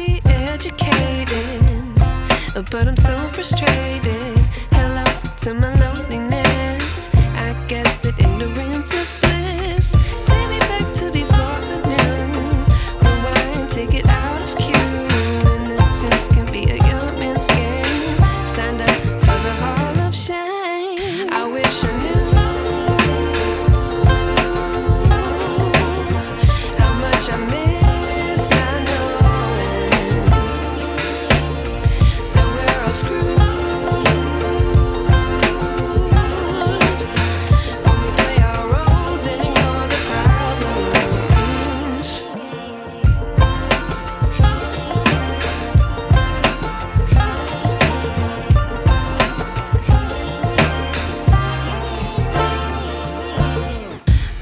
be educated, but I'm so frustrated. Hello to my loneliness. I guess that ignorance is bliss. Take me back to before I knew. Rewind, take it out of cue. Innocence can be a young man's game. Signed up for the hall of shame. I wish I knew how much I miss not knowing that we're all screwed when we play our roles and ignore the problems.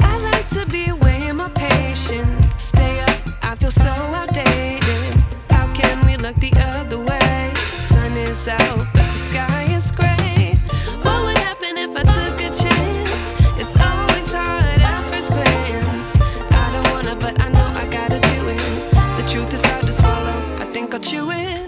I like to be away in my patience. Stay up, I feel so outdated. How can we look the other way? Sun is out, but the sky is gray. What would happen if I took a chance? It's always hard at first glance. I don't wanna, but I know I gotta do it. The truth is hard to swallow, I think I'll chew it.